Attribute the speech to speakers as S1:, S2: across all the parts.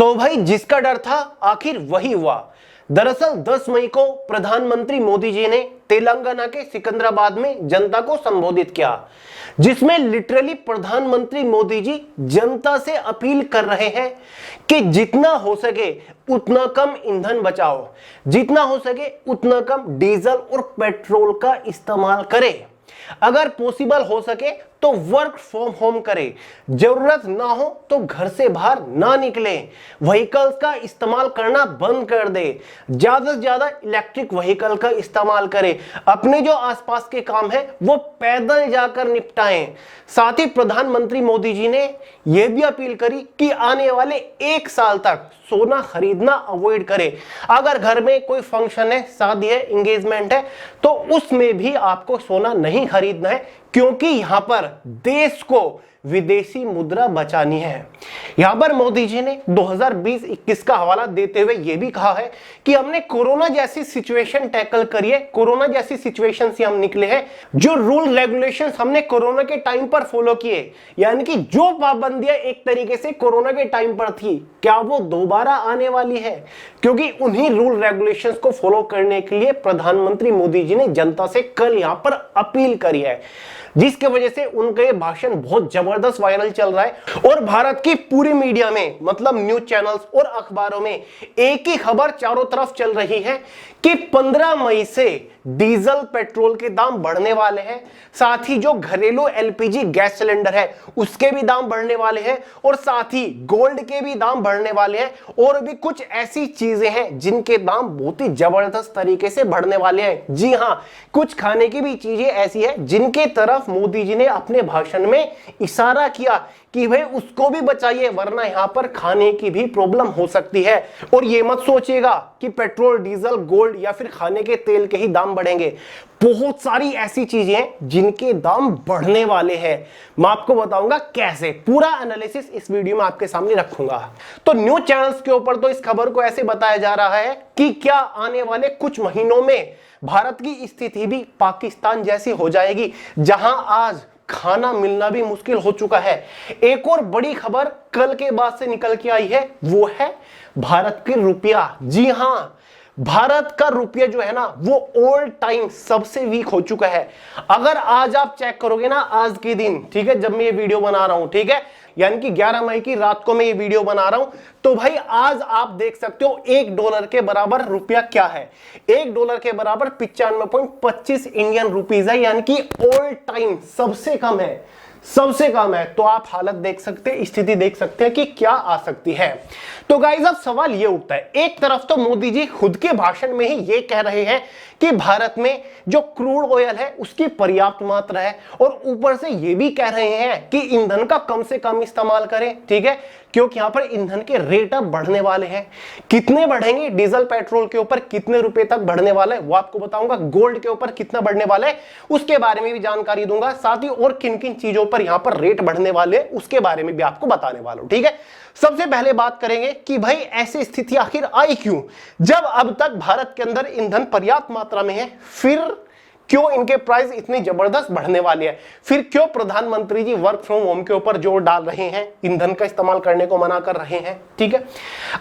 S1: तो भाई जिसका डर था आखिर वही हुआ। दरअसल 10 मई को प्रधानमंत्री मोदी जी ने तेलंगाना के सिकंदराबाद में जनता को संबोधित किया, जिसमें लिटरली प्रधानमंत्री मोदी जी जनता से अपील कर रहे हैं कि जितना हो सके उतना कम ईंधन बचाओ, जितना हो सके उतना कम डीजल और पेट्रोल का इस्तेमाल करें, अगर पॉसिबल हो सके तो वर्क फ्रॉम होम करें, जरूरत ना हो तो घर से बाहर ना निकले, व्हीकल्स का इस्तेमाल करना बंद कर दे, ज्यादा से ज्यादा इलेक्ट्रिक व्हीकल का इस्तेमाल करें, अपने जो आसपास के काम है वो पैदल जाकर निपटाएं। साथ ही प्रधानमंत्री मोदी जी ने यह भी अपील करी कि आने वाले 1 साल तक सोना खरीदना अवॉइड करें। अगर घर में कोई फंक्शन है, शादी है, एंगेजमेंट है, तो उसमें भी आपको सोना नहीं खरीदना है, क्योंकि यहां पर देश को विदेशी मुद्रा बचानी है। यहां पर मोदी जी ने 2020-21 का हवाला देते हुए यह भी कहा है कि हमने कोरोना जैसी सिचुएशन टैकल करी है, कोरोना जैसी सिचुएशन से हम निकले हैं। जो रूल रेगुलेशंस हमने कोरोना के टाइम पर फॉलो किए, यानी कि जो पाबंदियां एक तरीके से कोरोना के टाइम पर थी, क्या वो दोबारा आने वाली है? क्योंकि उन्हीं रूल रेगुलेशंस को फॉलो करने के लिए प्रधानमंत्री मोदी जी ने जनता से कल यहां पर अपील करी है, जिसके वजह से उनका ये भाषण बहुत जबरदस्त वायरल चल रहा है। और भारत की पूरी मीडिया में, मतलब न्यूज चैनल्स और अखबारों में एक ही खबर चारों तरफ चल रही है कि 15 मई से डीजल पेट्रोल के दाम बढ़ने वाले हैं, साथ ही जो घरेलू एलपीजी गैस सिलेंडर है उसके भी दाम बढ़ने वाले हैं, और साथ ही गोल्ड के भी दाम बढ़ने वाले हैं, और भी कुछ ऐसी चीजें हैं जिनके दाम बहुत ही जबरदस्त तरीके से बढ़ने वाले हैं। जी हां, कुछ खाने की भी चीजें ऐसी है जिनके तरफ मोदी जी ने अपने भाषण में इशारा किया कि भाई उसको भी बचाइए, वरना यहां पर खाने की भी प्रॉब्लम हो सकती है। और ये मत सोचिएगा कि पेट्रोल, डीजल, गोल्ड या फिर खाने के तेल के ही दाम बढ़ेंगे। बहुत सारी ऐसी चीजें हैं जिनके दाम बढ़ने वाले हैं। मैं आपको बताऊंगा कैसे, पूरा एनालिसिस इस वीडियो में आपके सामने रखूंगा। तो न्यूज चैनल्स के ऊपर तो इस खबर को ऐसे बताया जा रहा है कि क्या आने वाले कुछ महीनों में भारत की स्थिति भी पाकिस्तान जैसी हो जाएगी, जहां आज खाना मिलना भी मुश्किल हो चुका है। एक और बड़ी खबर कल के बाद से निकल के आई है, वो है भारत की रुपया। जी हां, भारत का रुपया जो है ना वो ऑल टाइम सबसे वीक हो चुका है। अगर आज आप चेक करोगे ना, आज के दिन, ठीक है, जब मैं ये वीडियो बना रहा हूं, ठीक है, यानी कि 11 मई की रात को मैं ये वीडियो बना रहा हूं, तो भाई आज आप देख सकते हो $1 के बराबर रुपया क्या है। $1 के बराबर 95.25 इंडियन रुपीज है, यानी कि ऑल टाइम सबसे कम है, सबसे कम है। तो आप हालत देख सकते हैं, स्थिति देख सकते हैं कि क्या आ सकती है। तो गाइस अब सवाल ये उठता है, एक तरफ तो मोदी जी खुद के भाषण में ही ये कह रहे हैं कि भारत में जो क्रूड ऑयल है उसकी पर्याप्त मात्रा है, और ऊपर से ये भी कह रहे हैं कि ईंधन का कम से कम इस्तेमाल करें, ठीक है, क्योंकि यहां पर ईंधन के रेट अब बढ़ने वाले हैं। कितने बढ़ेंगे, डीजल पेट्रोल के ऊपर कितने रुपए तक बढ़ने वाला है वो आपको बताऊंगा, गोल्ड के ऊपर कितना बढ़ने वाला है उसके बारे में भी जानकारी दूंगा, साथ ही और किन किन चीजों पर यहां पर रेट बढ़ने वाले हैं उसके बारे में भी आपको बताने वाला हूं, ठीक है। सबसे पहले बात करेंगे कि भाई ऐसी स्थिति आखिर आई क्यों, जब अब तक भारत के अंदर ईंधन पर्याप्त मात्रा में है, फिर क्यों इनके प्राइस इतनी जबरदस्त बढ़ने वाले हैं, फिर क्यों प्रधानमंत्री जी वर्क फ्रॉम होम के ऊपर जोर डाल रहे हैं, ईंधन का इस्तेमाल करने को मना कर रहे हैं, ठीक है।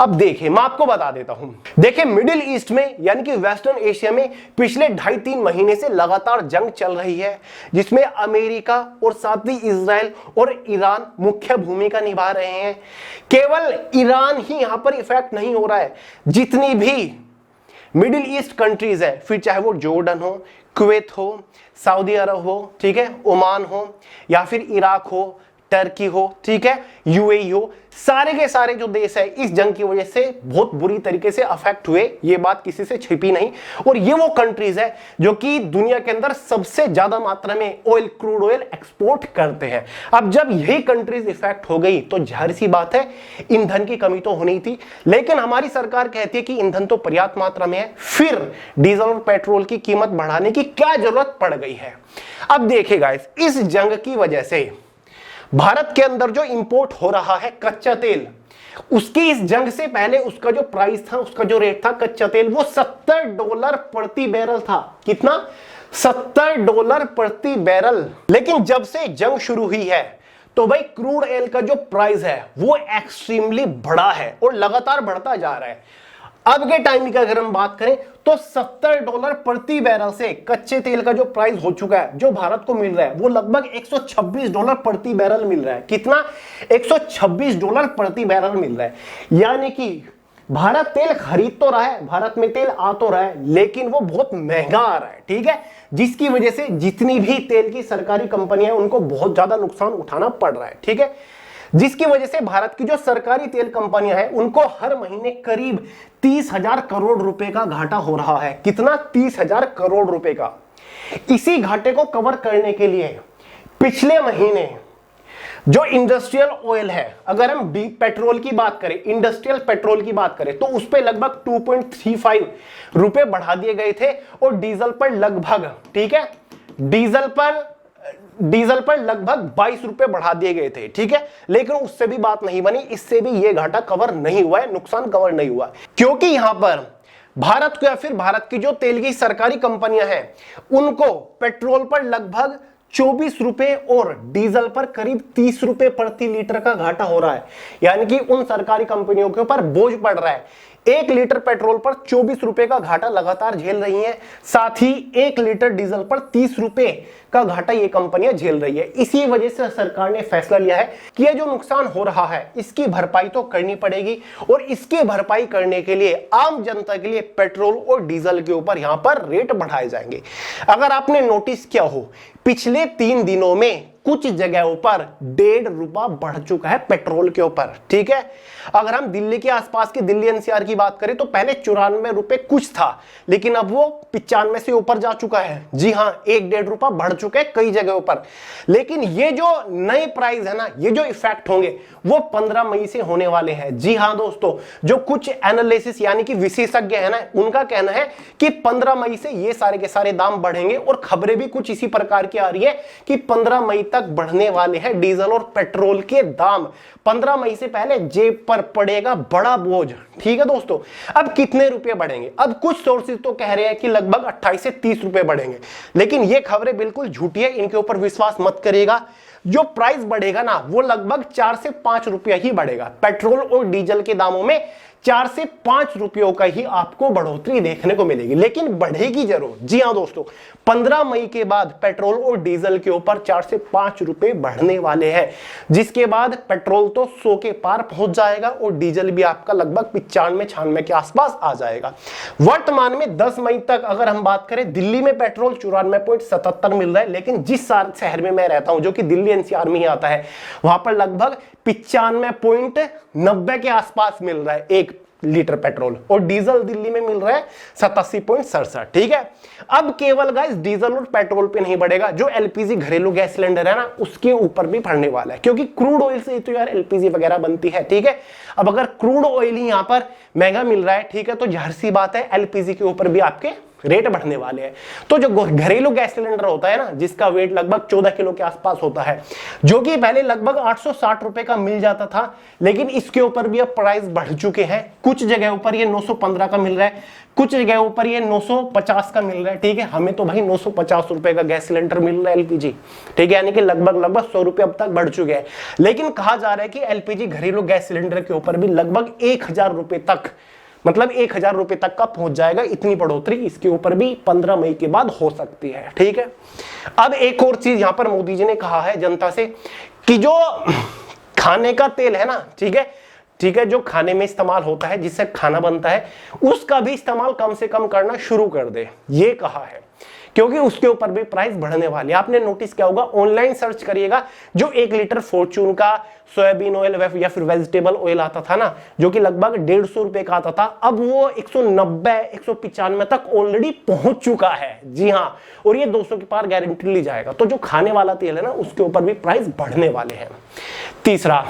S1: अब देखिए मैं आपको बता देता हूं, देखिए मिडिल ईस्ट में यानी कि वेस्टर्न एशिया में पिछले 2.5-3 महीने से लगातार जंग चल रही है, जिसमें अमेरिका और साथ ही इजराइल और ईरान मुख्य भूमिका निभा रहे हैं। केवल ईरान ही यहां पर इफेक्ट नहीं हो रहा है, जितनी भी मिडिल ईस्ट कंट्रीज है, फिर चाहे वो जॉर्डन हो, कुवैत हो, सऊदी अरब हो, ठीक है, ओमान हो, या फिर इराक हो, टर्की हो, ठीक है, यूएई हो, सारे के सारे जो देश है इस जंग की वजह से बहुत बुरी तरीके से अफेक्ट हुए, ये बात किसी से छिपी नहीं। और ये वो कंट्रीज है जो कि दुनिया के अंदर सबसे ज्यादा मात्रा में ऑयल, क्रूड ऑयल एक्सपोर्ट करते हैं। अब जब यही कंट्रीज इफेक्ट हो गई तो जाहिर सी बात है ईंधन की कमी तो होनी थी, लेकिन हमारी सरकार कहती है कि ईंधन तो पर्याप्त मात्रा में है, फिर डीजल और पेट्रोल की कीमत बढ़ाने की क्या जरूरत पड़ गई है। अब देखिएगा इस जंग की वजह से भारत के अंदर जो इंपोर्ट हो रहा है कच्चा तेल, उसकी इस जंग से पहले उसका जो प्राइस था, उसका जो रेट था कच्चा तेल, वो $70 प्रति बैरल था। कितना? $70 प्रति बैरल। लेकिन जब से जंग शुरू हुई है तो भाई क्रूड ऑयल का जो प्राइस है वो एक्सट्रीमली बड़ा है और लगातार बढ़ता जा रहा है। अब के टाइम की अगर हम बात करें तो $70 प्रति बैरल से कच्चे तेल का जो प्राइस हो चुका है, जो भारत को मिल रहा है वो लगभग $126 प्रति बैरल मिल रहा है। कितना? $126 प्रति बैरल मिल रहा है। यानी कि भारत तेल खरीद तो रहा है, भारत में तेल आ तो रहा है, लेकिन वो बहुत महंगा आ रहा है, ठीक है, जिसकी वजह से जितनी भी तेल की सरकारी कंपनियां उनको बहुत ज्यादा नुकसान उठाना पड़ रहा है, ठीक है, जिसकी वजह से भारत की जो सरकारी तेल कंपनियां हैं उनको हर महीने करीब 30,000 करोड़ रुपए का घाटा हो रहा है। कितना? 30,000 करोड़ रुपए का। इसी घाटे को कवर करने के लिए पिछले महीने जो इंडस्ट्रियल ऑयल है, अगर हम पेट्रोल की बात करें, इंडस्ट्रियल पेट्रोल की बात करें, तो उस पे लगभग 2.35 रुपए बढ़ा दिए गए थे और डीजल पर लगभग, ठीक है, डीजल पर लगभग 22 रुपए बढ़ा दिए गए थे, ठीक है, लेकिन उससे भी बात नहीं बनी, इससे भी ये घाटा कवर नहीं हुआ है, नुकसान कवर नहीं हुआ, क्योंकि यहां पर भारत को या फिर भारत की जो तेल की सरकारी कंपनियां हैं उनको पेट्रोल पर लगभग 24 रुपए और डीजल पर करीब 30 रुपए प्रति लीटर का घाटा हो रहा है। यानी कि उन सरकारी कंपनियों के ऊपर बोझ पड़ रहा है। 1 लीटर पेट्रोल पर 24 रुपए का घाटा लगातार झेल रही हैं, साथ ही 1 लीटर डीजल पर 30 रुपए का घाटा ये कंपनियां झेल रही है। इसी वजह से सरकार ने फैसला लिया है कि ये जो नुकसान हो रहा है इसकी भरपाई तो करनी पड़ेगी और इसकी भरपाई करने के लिए आम जनता के लिए पेट्रोल और डीजल के ऊपर यहां पर रेट बढ़ाए जाएंगे। अगर आपने नोटिस किया हो, पिछले 3 दिनों में कुछ जगहों पर ₹1.5 बढ़ चुका है पेट्रोल के ऊपर, ठीक है। अगर हम दिल्ली के आसपास के दिल्ली एनसीआर की बात करें तो पहले 94 रुपए कुछ था, लेकिन अब वो 95 से ऊपर जा चुका है। जी हां, 1-1.5 रुपया बढ़ चुके हैं कई जगहों पर। लेकिन ये जो नए प्राइस है ना, ये जो इफेक्ट होंगे वो 15 मई से होने वाले हैं। जी हां दोस्तों, जो कुछ एनालिसिस यानी कि विशेषज्ञ है ना, उनका कहना है कि 15 मई से ये सारे के सारे दाम बढ़ेंगे और खबरें भी कुछ इसी प्रकार की आ रही है कि 15 मई तक बढ़ने वाले हैं डीजल और पेट्रोल के दाम। 15 मई से पहले जेब पर पड़ेगा बड़ा बोझ, ठीक है दोस्तों। अब कितने रुपए बढ़ेंगे? अब कुछ सोर्सेज तो कह रहे हैं कि लगभग 28 से 30 रुपए बढ़ेंगे, लेकिन ये खबरें बिल्कुल झूठी है, इनके ऊपर विश्वास मत करिएगा। जो प्राइस बढ़ेगा ना वो लगभग 4 से 5 रुपया ही बढ़ेगा। पेट्रोल और डीजल के दामों में 4 से 5 रुपयों का ही आपको बढ़ोतरी देखने को मिलेगी, लेकिन बढ़ेगी जरूर। जी हां दोस्तों, 15 मई के बाद पेट्रोल और डीजल के ऊपर 4 से 5 रुपए बढ़ने वाले हैं, जिसके बाद पेट्रोल तो 100 के पार पहुंच जाएगा और डीजल भी आपका लगभग 95-96 के आसपास आ जाएगा। वर्तमान में 10 मई तक अगर हम बात करें, दिल्ली में पेट्रोल 94.77 मिल रहा है, लेकिन जिस शहर में मैं रहता हूं जो कि दिल्ली एनसीआर में ही आता है, वहां पर लगभग 95.90 के आसपास मिल रहा है 1 लीटर पेट्रोल, और डीजल दिल्ली में मिल रहा है 87.67, ठीक है। अब केवल गाइस डीजल और पेट्रोल पे नहीं बढ़ेगा, जो एलपीजी घरेलू गैस सिलेंडर है ना उसके ऊपर भी बढ़ने वाला है, क्योंकि क्रूड ऑयल से तो यार एलपीजी वगैरह बनती है, ठीक है। अब अगर क्रूड ऑयल ही यहां पर महंगा मिल रहा है, ठीक है, तो जाहिर सी बात है एलपीजी के ऊपर भी आपके रेट बढ़ने वाले हैं। तो जो घरेलू गैस सिलेंडर होता है ना, जिसका वेट लगभग 14 किलो के आसपास होता है, जो कि पहले लगभग 860 रुपए का मिल जाता था, लेकिन इसके ऊपर भी अब प्राइस बढ़ चुके हैं। कुछ जगहों पर ये 915 का मिल रहा है, कुछ जगहों पर ये 950 का मिल रहा है, ठीक है। हमें तो भाई 950 रुपए का गैस सिलेंडर मिल रहा है एलपीजी, ठीक है, यानी कि लगभग 100 रुपए अब तक बढ़ चुके हैं। लेकिन कहा जा रहा है कि एलपीजी घरेलू गैस सिलेंडर के ऊपर भी लगभग 1000 रुपए तक, मतलब 1000 रुपए तक का पहुंच जाएगा। इतनी बढ़ोतरी इसके ऊपर भी 15 मई के बाद हो सकती है, ठीक है। अब एक और चीज यहां पर मोदी जी ने कहा है जनता से कि जो खाने का तेल है ना, ठीक है, जो खाने में इस्तेमाल होता है, जिससे खाना बनता है, उसका भी इस्तेमाल कम से कम करना शुरू कर दे, ये कहा है, क्योंकि उसके ऊपर भी प्राइस बढ़ने वाली है। आपने नोटिस किया होगा, ऑनलाइन सर्च करिएगा, जो 1 लीटर फॉर्च्यून का सोयाबीन ऑयल या फिर वेजिटेबल ऑयल आता था ना, जो कि लगभग 150 रुपए का आता था, अब वो 190-195 तक ऑलरेडी पहुंच चुका है। जी हां, और ये 200 के पार गारंटी ली जाएगा। तो जो खाने वाला तेल है ना, उसके ऊपर भी प्राइस बढ़ने वाले हैं। तीसरा,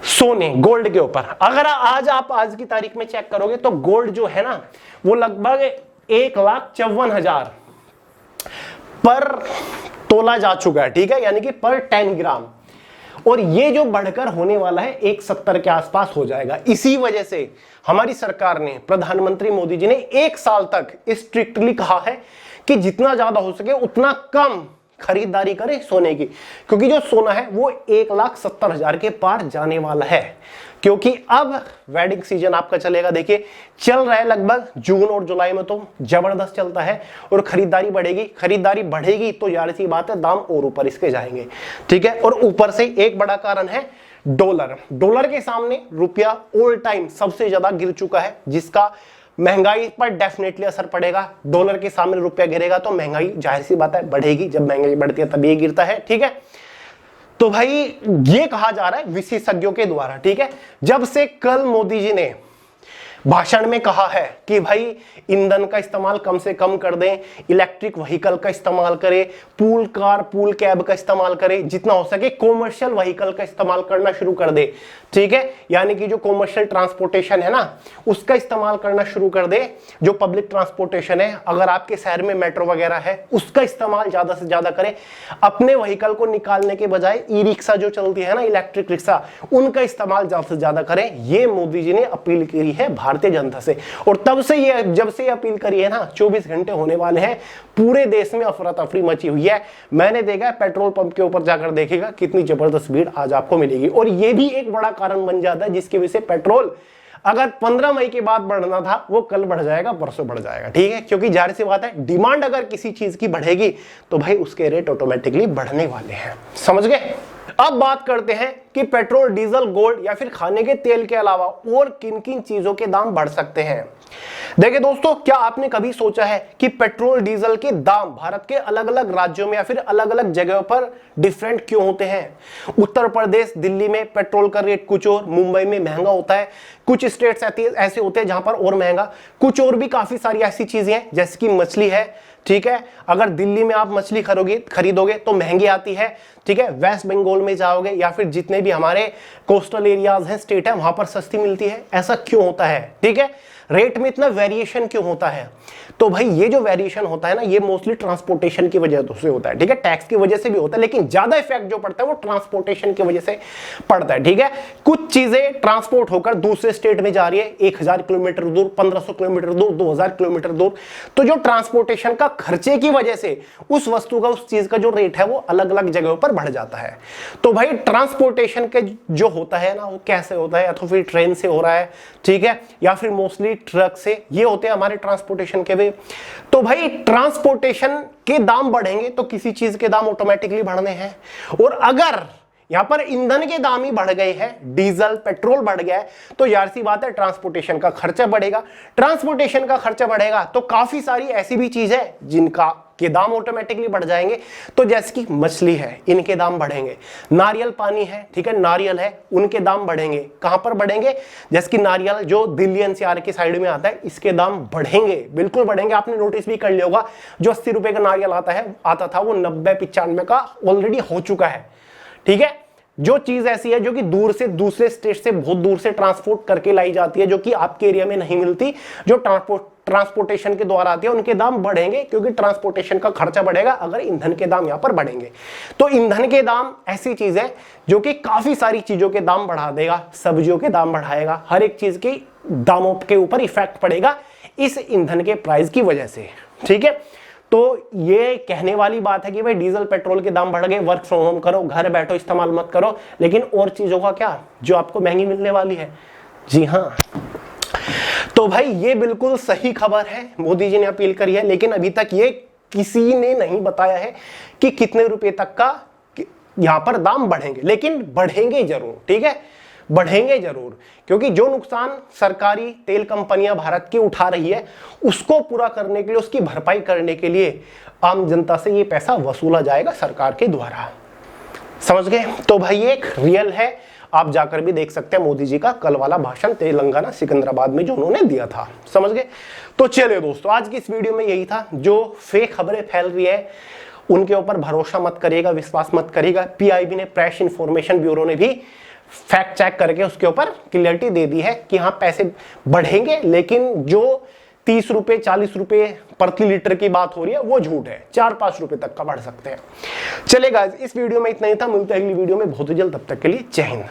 S1: सोने, गोल्ड के ऊपर अगर आज की तारीख में चेक करोगे तो गोल्ड जो है ना वो लगभग 1,54,000 पर तोला जा चुका है, ठीक है, यानी कि पर 10 ग्राम, और ये जो बढ़कर होने वाला है 170 के आसपास हो जाएगा। इसी वजह से हमारी सरकार ने, प्रधानमंत्री मोदी जी ने 1 साल तक स्ट्रिक्टली कहा है कि जितना ज्यादा हो सके उतना कम खरीदारी करें सोने की, क्योंकि जो सोना है वो 1,70,000 के पार जाने वाला है, क्योंकि अब वेडिंग सीजन आपका चलेगा। देखिए चल रहा है लगभग जून और जुलाई में तो जबरदस्त चलता है और खरीदारी बढ़ेगी। खरीदारी बढ़ेगी तो यार सी बात है दाम और ऊपर इसके जाएंगे, ठीक है। और ऊपर से एक बड़ा कारण है डॉलर। डॉलर के सामने रुपया ऑल टाइम सबसे ज्यादा गिर चुका है, जिसका महंगाई पर डेफिनेटली असर पड़ेगा। डॉलर के सामने रुपया गिरेगा तो महंगाई जाहिर सी बात है बढ़ेगी, जब महंगाई बढ़ती है तब ये गिरता है, ठीक है। तो भाई ये कहा जा रहा है विशेषज्ञों के द्वारा, ठीक है। जब से कल मोदी जी ने भाषण में कहा है कि भाई ईंधन का इस्तेमाल कम से कम कर दें, इलेक्ट्रिक व्हीकल का इस्तेमाल करें, पूल कार पूल कैब का इस्तेमाल करें, जितना हो सके कॉमर्शियल व्हीकल का इस्तेमाल करना शुरू कर दे, ठीक है। यानी कि जो कॉमर्शियल ट्रांसपोर्टेशन है ना उसका इस्तेमाल करना शुरू कर दे। जो पब्लिक ट्रांसपोर्टेशन है, अगर आपके शहर में मेट्रो वगैरह है उसका इस्तेमाल ज्यादा से ज्यादा करें। अपने व्हीकल को निकालने के बजाय ई रिक्शा जो चलती है ना, इलेक्ट्रिक रिक्शा, उनका इस्तेमाल ज्यादा से ज्यादा करें। ये मोदी जी ने अपील की है भारतीय जनता से। और तब से ये जब से अपील करी है ना 24 घंटे होने वाले हैं, पूरे देश में अफरा तफरी मची हुई है। मैंने देखा है पेट्रोल पंप के ऊपर जाकर देखेगा कितनी जबरदस्त भीड़ आज आपको मिलेगी। और ये भी एक बड़ा कारण बन जाता है जिसकी वजह से पेट्रोल अगर 15 मई के बाद बढ़ना था वो कल बढ़ जाएगा, परसों बढ़ जाएगा, ठीक है। क्योंकि जाहिर सी बात है डिमांड अगर किसी चीज की बढ़ेगी तो भाई उसके रेट ऑटोमेटिकली बढ़ने वाले हैं, समझ गए। अब बात करते हैं कि पेट्रोल, डीजल, गोल्ड या फिर खाने के तेल के अलावा और किन किन चीजों के दाम बढ़ सकते हैं। देखिए दोस्तों, क्या आपने कभी सोचा है कि पेट्रोल डीजल के दाम भारत के अलग अलग राज्यों में या फिर अलग अलग जगहों पर डिफरेंट क्यों होते हैं। उत्तर प्रदेश, दिल्ली में पेट्रोल का रेट कुछ और, मुंबई में महंगा होता है, कुछ स्टेट्स ऐसे होते हैं जहां पर और महंगा, कुछ और भी काफी सारी ऐसी चीजें हैं जैसे कि मछली है, ठीक है। अगर दिल्ली में आप मछली खरीदोगे तो महंगी आती है, ठीक है। वेस्ट बंगाल में जाओगे या फिर जितने भी हमारे कोस्टल एरियाज हैं, स्टेट है, वहां पर सस्ती मिलती है। ऐसा क्यों होता है, ठीक है। रेट में इतना वेरिएशन क्यों होता है। तो भाई ये जो वेरिएशन होता है ना ये मोस्टली ट्रांसपोर्टेशन की वजह से होता है, ठीक है। टैक्स की वजह से भी होता है, लेकिन ज्यादा इफेक्ट जो पड़ता है वो ट्रांसपोर्टेशन की वजह से पड़ता है, ठीक है। कुछ चीजें ट्रांसपोर्ट होकर दूसरे स्टेट में जा रही है 1000 किलोमीटर दूर, 1500 किलोमीटर दूर, 2000 किलोमीटर दूर, तो जो ट्रांसपोर्टेशन का खर्चे की वजह से उस वस्तु का, उस चीज का जो रेट है वो अलग अलग जगहों पर बढ़ जाता है। तो भाई ट्रांसपोर्टेशन के जो होता है ना वो कैसे होता है, या तो फिर ट्रेन से हो रहा है, ठीक है, या फिर मोस्टली ट्रक से, ये होते हैं हमारे ट्रांसपोर्टेशन के वे। तो भाई ट्रांसपोर्टेशन के दाम बढ़ेंगे तो किसी चीज के दाम ऑटोमेटिकली बढ़ने हैं। और अगर यहां पर ईंधन के दाम ही बढ़ गए हैं, डीजल पेट्रोल बढ़ गया है, तो यार सी बात है ट्रांसपोर्टेशन का खर्चा बढ़ेगा। ट्रांसपोर्टेशन का खर्चा बढ़ेगा तो काफी सारी ऐसी भी चीज है जिनका के दाम ऑटोमेटिकली बढ़ जाएंगे। तो जैसे कि मछली है, इनके दाम बढ़ेंगे। नारियल पानी है, ठीक है, नारियल है, उनके दाम बढ़ेंगे। कहां पर बढ़ेंगे, जैसे कि नारियल जो दिल्ली एनसीआर के साइड में आता है, इसके दाम बढ़ेंगे, बिल्कुल बढ़ेंगे। आपने नोटिस भी कर लिया होगा, जो 80 रुपए का नारियल आता था वो 90-95 का ऑलरेडी हो चुका है, ठीक है। जो चीज ऐसी है जो कि दूर से, दूसरे स्टेट से, बहुत दूर से ट्रांसपोर्ट करके लाई जाती है, जो कि आपके एरिया में नहीं मिलती, जो ट्रांसपोर्टेशन के द्वारा आती है, उनके दाम बढ़ेंगे क्योंकि ट्रांसपोर्टेशन का खर्चा बढ़ेगा अगर ईंधन के दाम यहां पर बढ़ेंगे। तो ईंधन के दाम ऐसी चीज है जो कि काफी सारी चीजों के दाम बढ़ा देगा, सब्जियों के दाम बढ़ाएगा, हर एक चीज के दामों के ऊपर इफेक्ट पड़ेगा इस ईंधन के प्राइस की वजह से, ठीक है। तो ये कहने वाली बात है कि भाई डीजल पेट्रोल के दाम बढ़ गए, वर्क फ्रॉम होम करो, घर बैठो, इस्तेमाल मत करो, लेकिन और चीजों का क्या जो आपको महंगी मिलने वाली है। जी हाँ, तो भाई ये बिल्कुल सही खबर है, मोदी जी ने अपील करी है, लेकिन अभी तक ये किसी ने नहीं बताया है कि कितने रुपए तक का यहां पर दाम बढ़ेंगे, लेकिन बढ़ेंगे जरूर, ठीक है, बढ़ेंगे जरूर। क्योंकि जो नुकसान सरकारी तेल कंपनियां भारत की उठा रही है उसको पूरा करने के लिए, उसकी भरपाई करने के लिए आम जनता से ये पैसा वसूला जाएगा सरकार के द्वारा, समझ गए। तो भाई एक रियल है, आप जाकर भी देख सकते हैं मोदी जी का कल वाला भाषण तेलंगाना सिकंदराबाद में जो उन्होंने दिया था, समझ गए। तो चलिए दोस्तों, आज की इस वीडियो में यही था। जो फेक खबरें फैल रही है उनके ऊपर भरोसा मत करिएगा, विश्वास मत करिएगा। पीआईबी ने, प्रेस इंफॉर्मेशन ब्यूरो ने भी फैक्ट चेक करके उसके ऊपर क्लियरिटी दे दी है कि हाँ पैसे बढ़ेंगे, लेकिन जो 30 रुपए 40 रुपए प्रति लीटर की बात हो रही है वो झूठ है, 4-5 रुपए तक का बढ़ सकते हैं। चलेगा, इस वीडियो में इतना ही था, मिलते हैं अगली वीडियो में बहुत जल्द, तब तक के लिए जय हिंद।